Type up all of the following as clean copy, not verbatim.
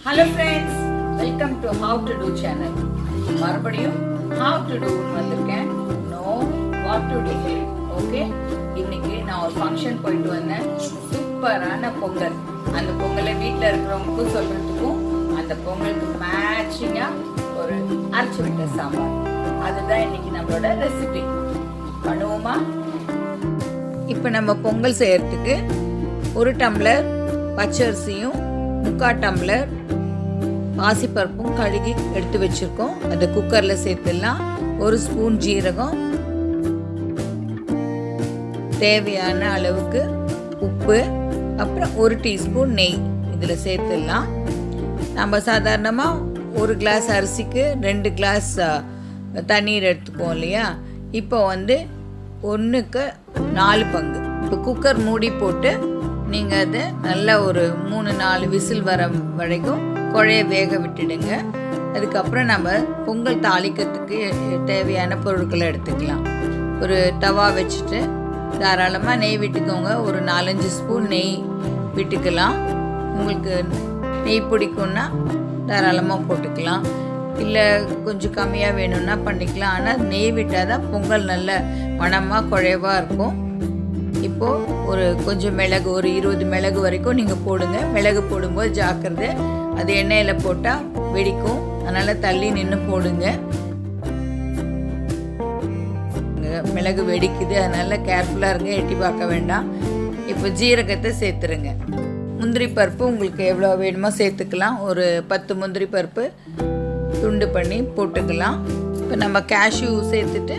Hello friends, welcome to How to Do channel. மறுபடியும் How to Do வந்திருக்கேன். No, what to do. Okay? இன்னைக்கு நான் ஒரு function போயிட்டு வந்தேன். சூப்பரான பொங்கல். அந்த பொங்கலை வீட்டில் இருக்கிறவங்களுக்கும் சொல்றதுக்கும் அந்த பொங்கலுக்கு மேட்சிங்கா ஒரு அரைச்சு விட்ட சாம்பார். அதுதான் இன்னைக்கு நம்மளோட ரெசிபி. பண்ணுவோமா? இப்போ நம்ம பொங்கல் செய்யறதுக்கு ஒரு டம்ளர் பச்சரிசியும் 3/4 டம்ளர் பாசிப்பருப்பும் கழுகி எடுத்து வச்சிருக்கோம். அதை குக்கரில் சேர்த்துடலாம். 1 ஸ்பூன் ஜீரகம், தேவையான அளவுக்கு உப்பு, அப்புறம் 1 டீஸ்பூன் நெய் இதில் சேர்த்துடலாம். நம்ம சாதாரணமாக 1 கிளாஸ் அரிசிக்கு 2 கிளாஸ் தண்ணீர் எடுத்துக்குவோம் இல்லையா? இப்போ 1க்கு 4 பங்கு. இப்போ குக்கர் மூடி போட்டு நீங்கள் அதை நல்லா ஒரு 3-4 விசில் வர வரைக்கும் குழைய வேக விட்டுடுங்க. அதுக்கப்புறம் நம்ம பொங்கல் தாளிக்கிறதுக்கு தேவையான பொருட்களை எடுத்துக்கலாம். ஒரு தவா வச்சுட்டு தாராளமாக நெய் விட்டுக்கோங்க. ஒரு 4-5 ஸ்பூன் நெய் விட்டுக்கலாம். உங்களுக்கு நெய் பிடிக்கும்னா தாராளமாக போட்டுக்கலாம், இல்லை கொஞ்சம் கம்மியாக வேணும்னா பண்ணிக்கலாம். ஆனால் நெய் விட்டால் தான் பொங்கல் நல்ல மணமாக குழைவாக இருக்கும். இப்போது ஒரு கொஞ்சம் மிளகு, ஒரு 20 மிளகு வரைக்கும் நீங்கள் போடுங்க. மிளகு போடும்போது ஜாக்கிரதை, அது எண்ணெயில் போட்டால் வெடிக்கும். அதனால் தள்ளி நின்று போடுங்க. மிளகு வெடிக்குது, அதனால் கேர்ஃபுல்லாக இருங்க, எட்டி பார்க்க வேண்டாம். இப்போ ஜீரகத்தை சேர்த்துருங்க. முந்திரி பருப்பு உங்களுக்கு எவ்வளோ வேணுமோ சேர்த்துக்கலாம். ஒரு 10 முந்திரி பருப்பு துண்டு பண்ணி போட்டுக்கலாம். இப்போ நம்ம கேஷ்யூ சேர்த்துட்டு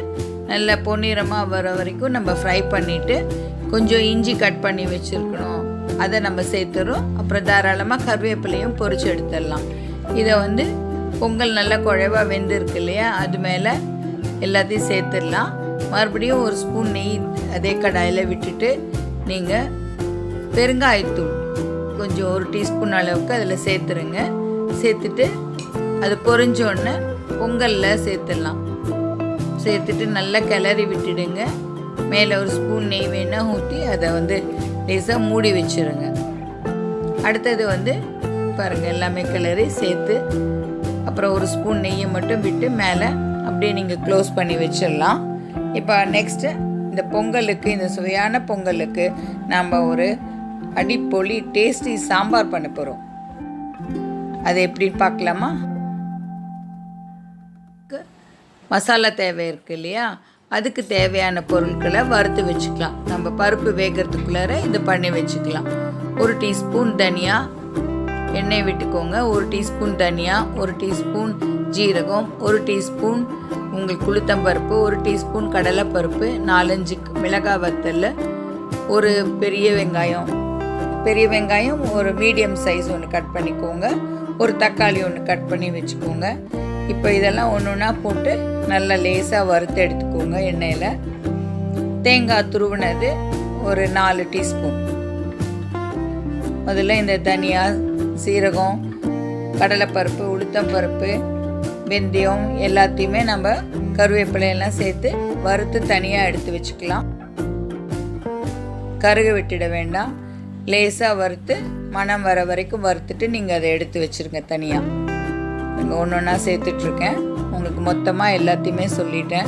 நல்லா பொன்னிறமாக வர வரைக்கும் நம்ம ஃப்ரை பண்ணிவிட்டு கொஞ்சம் இஞ்சி கட் பண்ணி வச்சுருக்கணும், அதை நம்ம சேர்த்துறோம். அப்புறம் தாராளமாக கருவேப்பிலையும் பொரிச்சு எடுத்துடலாம். இதை பொங்கல் நல்லா குழைவாக வெந்திருக்கு இல்லையா, அது மேலே எல்லாத்தையும் சேர்த்துடலாம். மறுபடியும் 1 ஸ்பூன் நெய் அதே கடாயில் விட்டுட்டு நீங்கள் பெருங்காயத்தூள் கொஞ்சம் 1 டீஸ்பூன் அளவுக்கு அதில் சேர்த்துருங்க. சேர்த்துட்டு அது பொரிஞ்சோடனே பொங்கலில் சேர்த்துடலாம். சேர்த்துட்டு நல்லா கிளறி விட்டுடுங்க. மேலே 1 ஸ்பூன் நெய் வேணால் ஊற்றி அதை லேசாக மூடி வச்சுருங்க. அடுத்தது பாருங்கள், எல்லாமே கிளறி சேர்த்து அப்புறம் 1 ஸ்பூன் நெய்யை மட்டும் விட்டு மேலே அப்படியே நீங்கள் க்ளோஸ் பண்ணி வச்சிடலாம். இப்போ நெக்ஸ்ட்டு இந்த பொங்கலுக்கு, இந்த சுவையான பொங்கலுக்கு நாம் ஒரு அடிப்பொலி டேஸ்டி சாம்பார் பண்ண போகிறோம். அது எப்படின்னு பார்க்கலாமா? மசாலா தேவை இருக்குது இல்லையா, அதுக்கு தேவையான பொருட்களை வறுத்து வச்சுக்கலாம். நம்ம பருப்பு வேகிறதுக்குள்ளார இது பண்ணி வச்சுக்கலாம். 1 டீஸ்பூன் தனியா எண்ணெய் விட்டுக்கோங்க. 1 டீஸ்பூன் தனியா, 1 டீஸ்பூன் ஜீரகம், 1 டீஸ்பூன் உங்களுக்கு உளுத்தம்பருப்பு, 1 டீஸ்பூன் கடலைப்பருப்பு, 4-5 மிளகாய் வத்தல், ஒரு பெரிய வெங்காயம் ஒரு மீடியம் சைஸ் ஒன்று கட் பண்ணிக்கோங்க. ஒரு தக்காளி ஒன்று கட் பண்ணி வச்சுக்கோங்க. இப்போ இதெல்லாம் ஒன்று போட்டு நல்லா லேசாக வறுத்து எடுத்துக்கோங்க எண்ணெயில். தேங்காய் துருவினது ஒரு 4 டீஸ்பூன். முதல்ல இந்த தனியா, சீரகம், கடலைப்பருப்பு, உளுத்தம்பருப்பு, வெந்தயம் எல்லாத்தையுமே நம்ம கருவேப்பிலையெல்லாம் சேர்த்து வறுத்து தனியாக எடுத்து வச்சுக்கலாம். கருக விட்டுட வேண்டாம். லேசாக வறுத்து மணம் வர வரைக்கும் வறுத்துட்டு நீங்கள் அதை எடுத்து வச்சுருங்க தனியாக. நீங்கள் ஒன்றா சேர்த்துட்ருக்கேன். உங்களுக்கு மொத்தமாக எல்லாத்தையுமே சொல்லிட்டேன்.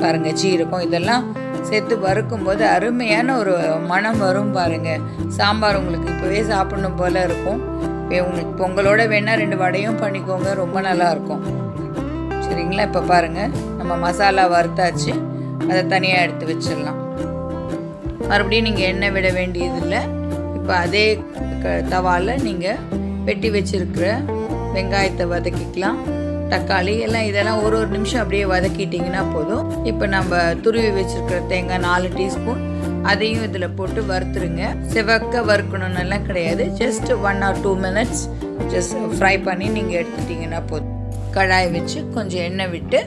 பாருங்கள், ஜீரகம் இதெல்லாம் சேர்த்து வறுக்கும்போது அருமையான ஒரு மணம் வரும் பாருங்கள். சாம்பார் உங்களுக்கு இப்போவே சாப்பிடணும் போல் இருக்கும். இப்போ உங்களுக்கு பொங்கலோட வேணால் 2 வடையும் பண்ணிக்கோங்க, ரொம்ப நல்லாயிருக்கும். சரிங்களா? இப்போ பாருங்கள், நம்ம மசாலா வறுத்தாச்சு. அதை தனியாக எடுத்து வச்சிடலாம். மறுபடியும் நீங்கள் எண்ணெய் விட வேண்டியதில்லை. இப்போ அதே தவாவில் நீங்கள் வெட்டி வச்சுருக்கிற வெங்காயத்தை வதக்கிக்கலாம். தக்காளி எல்லாம் இதெல்லாம் ஒரு நிமிஷம் அப்படியே வதக்கிட்டிங்கன்னா போதும். இப்போ நம்ம துருவி வச்சுருக்கிற தேங்காய் 4 டீஸ்பூன் அதையும் இதில் போட்டு வறுத்துருங்க. செவக்க வறுக்கணுன்னெல்லாம் கிடையாது. Just 1 or 2 minutes just fry பண்ணி நீங்கள் எடுத்துட்டிங்கன்னா போதும். கடாய் வச்சு கொஞ்சம் எண்ணெய் விட்டு,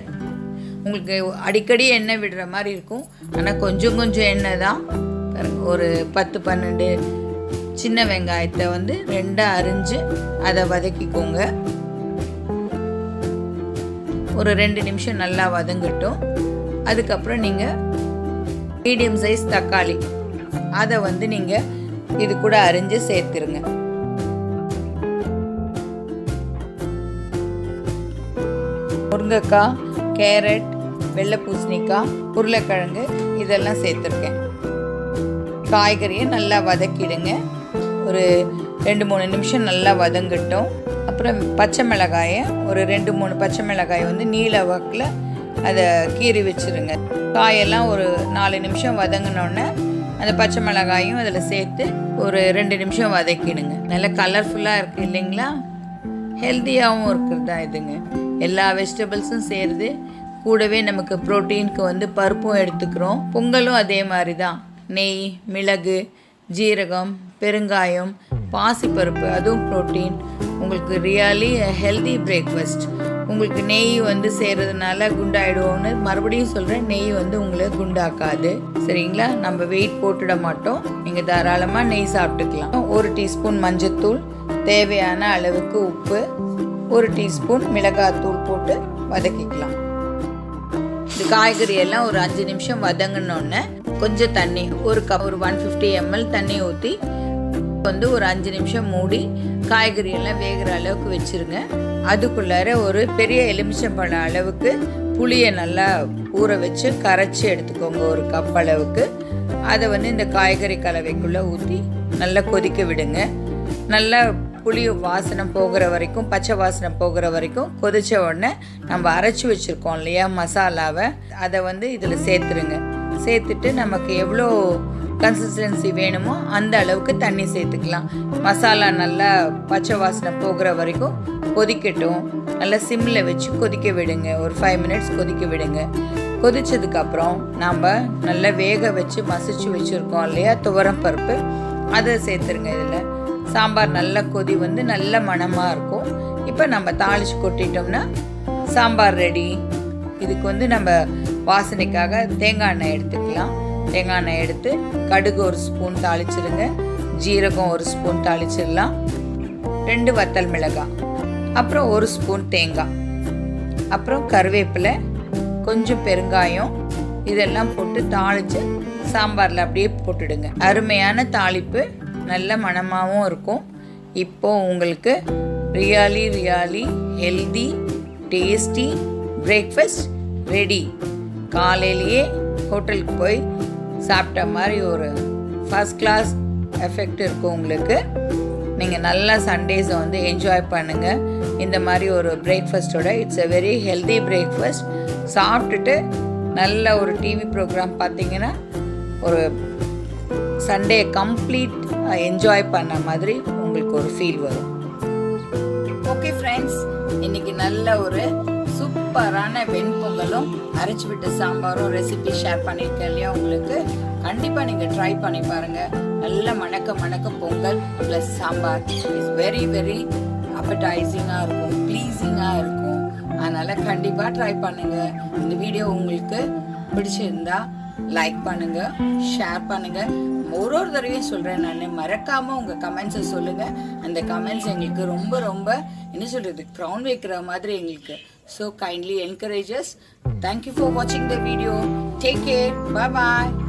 உங்களுக்கு அடிக்கடி எண்ணெய் விடுற மாதிரி இருக்கும், ஆனால் கொஞ்சம் எண்ணெய் தான். ஒரு 10-12 சின்ன வெங்காயத்தை 2 அரிஞ்சு அதை வதக்கிக்கோங்க. ஒரு 2 நிமிஷம் நல்லா வதங்கட்டும். அதுக்கப்புறம் நீங்கள் மீடியம் சைஸ் தக்காளி அதை நீங்கள் இது கூட அரிஞ்சு சேர்த்துருங்க. முருங்கைக்காய், கேரட், வெள்ளை பூசணிக்காய், உருளைக்கிழங்கு இதெல்லாம் சேர்த்துருக்கேன். காய்கறியை நல்லா வதக்கிடுங்க. ஒரு 2-3 நிமிஷம் நல்லா வதங்கட்டும். அப்புறம் பச்சை மிளகாயை ஒரு 2-3 பச்சை மிளகாயை வந்து நீல வாக்கில் அதை கீறி வச்சுருங்க. காயெல்லாம் ஒரு 4 நிமிஷம் வதங்கினோடனே அந்த பச்சை மிளகாயும் அதில் சேர்த்து ஒரு 2 நிமிஷம் வதக்கிடுங்க. நல்லா கலர்ஃபுல்லாக இருக்குது இல்லைங்களா? ஹெல்த்தியாகவும் இருக்கிறது தான் இதுங்க. எல்லா வெஜிடபிள்ஸும் சேருது. கூடவே நமக்கு ப்ரோட்டீனுக்கு வந்து பருப்பும் எடுத்துக்கிறோம். பொங்கலும் அதே மாதிரி தான். நெய், மிளகு, ஜீரகம், பெருங்காயம், பாசிப்பருப்பு, அதுவும் ப்ரோட்டீன். உங்களுக்கு ரியலி ஹெல்தி பிரேக்ஃபாஸ்ட். உங்களுக்கு நெய் வந்து சேர்றதுனால குண்டாயிடுவோன்னு மறுபடியும் சொல்கிறேன். நெய் வந்து உங்களை குண்டாக்காது, சரிங்களா? நம்ம வெயிட் போட்டுட மாட்டோம். நீங்கள் தாராளமாக நெய் சாப்பிட்டுக்கலாம். 1 டீஸ்பூன் மஞ்சத்தூள், தேவையான அளவுக்கு உப்பு, 1 டீஸ்பூன் மிளகாத்தூள் போட்டு வதக்கிக்கலாம். இந்த காய்கறி எல்லாம் ஒரு 5 நிமிஷம் வதங்கினோடனே கொஞ்சம் தண்ணி, ஒரு 150 ml தண்ணி ஊற்றி வந்து ஒரு 5 நிமிஷம் மூடி காய்கறி எல்லாம் வேகிற அளவுக்கு வச்சுருங்க. அதுக்குள்ளார ஒரு பெரிய எலுமிச்சம்பழம் அளவுக்கு புளியை நல்லா ஊற வச்சு கரைச்சி எடுத்துக்கோங்க, 1 கப் அளவுக்கு. அதை வந்து இந்த காய்கறி கலவைக்குள்ளே ஊற்றி நல்லா கொதிக்க விடுங்க. நல்லா புளி வாசனை போகிற வரைக்கும், பச்சை வாசனை போகிற வரைக்கும் கொதித்த உடனே நம்ம அரைச்சி வச்சுருக்கோம் இல்லையா மசாலாவை, அதை வந்து இதில் சேர்த்துருங்க. சேர்த்துட்டு நமக்கு எவ்வளோ கன்சிஸ்டன்சி வேணுமோ அந்த அளவுக்கு தண்ணி சேர்த்துக்கலாம். மசாலா நல்லா பச்சை வாசனை போகிற வரைக்கும் கொதிக்கட்டும். நல்லா சிம்மில் வச்சு கொதிக்க விடுங்க. ஒரு 5 மினிட்ஸ் கொதிக்க விடுங்க. கொதித்ததுக்கப்புறம் நம்ம நல்லா வேக வச்சு மசிச்சு வச்சுருக்கோம் இல்லையா துவரம் பருப்பு, அதை சேர்த்துருங்க. இதில் சாம்பார் நல்லா கொதி வந்து நல்ல மணமாக இருக்கும். இப்போ நம்ம தாளித்து கொட்டிட்டோம்னா சாம்பார் ரெடி. இதுக்கு வந்து நம்ம வாசனைக்காக தேங்காய் எண்ணெய் எடுத்துக்கலாம். தேங்காய் எண்ணெய் எடுத்து கடுகு 1 ஸ்பூன் தாளிச்சிருங்க. ஜீரகம் 1 ஸ்பூன் தாளிச்சிடலாம். 2 வத்தல் மிளகாய், அப்புறம் 1 ஸ்பூன் தேங்காய், அப்புறம் கருவேப்பிலை, கொஞ்சம் பெருங்காயம், இதெல்லாம் போட்டு தாளித்து சாம்பாரில் அப்படியே போட்டுடுங்க. அருமையான தாளிப்பு, நல்ல மணமாகவும் இருக்கும். இப்போது உங்களுக்கு really healthy tasty breakfast ready. காலையிலேயே ஹோட்டலுக்கு போய் சாப்பிட்ட மாதிரி ஒரு ஃபர்ஸ்ட் கிளாஸ் எஃபெக்ட் இருக்கும் உங்களுக்கு. நீங்கள் நல்லா சண்டேஸை வந்து என்ஜாய் பண்ணுங்கள் இந்த மாதிரி ஒரு பிரேக்ஃபாஸ்ட்டோட. It's a very healthy breakfast. சாப்பிட்டுட்டு நல்ல ஒரு டிவி ப்ரோக்ராம் பார்த்தீங்கன்னா ஒரு சண்டே கம்ப்ளீட் என்ஜாய் பண்ண மாதிரி உங்களுக்கு ஒரு ஃபீல் வரும். ஓகே ஃப்ரெண்ட்ஸ், இன்றைக்கி நல்ல ஒரு சூப்பரான வெண்பொங்கலும் அரைச்சி விட்ட சாம்பாரும் ரெசிபி ஷேர் பண்ணியிருக்கேன் இல்லையா உங்களுக்கு. கண்டிப்பாக நீங்கள் ட்ரை பண்ணி பாருங்கள். நல்ல மணக்க pongal plus sambar is very அப்படைசிங்காக இருக்கும், ப்ளீஸிங்காக இருக்கும். அதனால் கண்டிப்பாக ட்ரை பண்ணுங்கள். இந்த வீடியோ உங்களுக்கு பிடிச்சிருந்தா லைக் பண்ணுங்கள், ஷேர் பண்ணுங்கள். ஒரு தடவையும் சொல்கிறேன், நான் மறக்காமல் உங்கள் கமெண்ட்ஸை சொல்லுங்கள். அந்த கமெண்ட்ஸ் எங்களுக்கு ரொம்ப என்ன சொல்கிறது, க்ரௌன் வைக்கிற மாதிரி எங்களுக்கு. So kindly encourage us. Thank you for watching the video. Take care. Bye bye.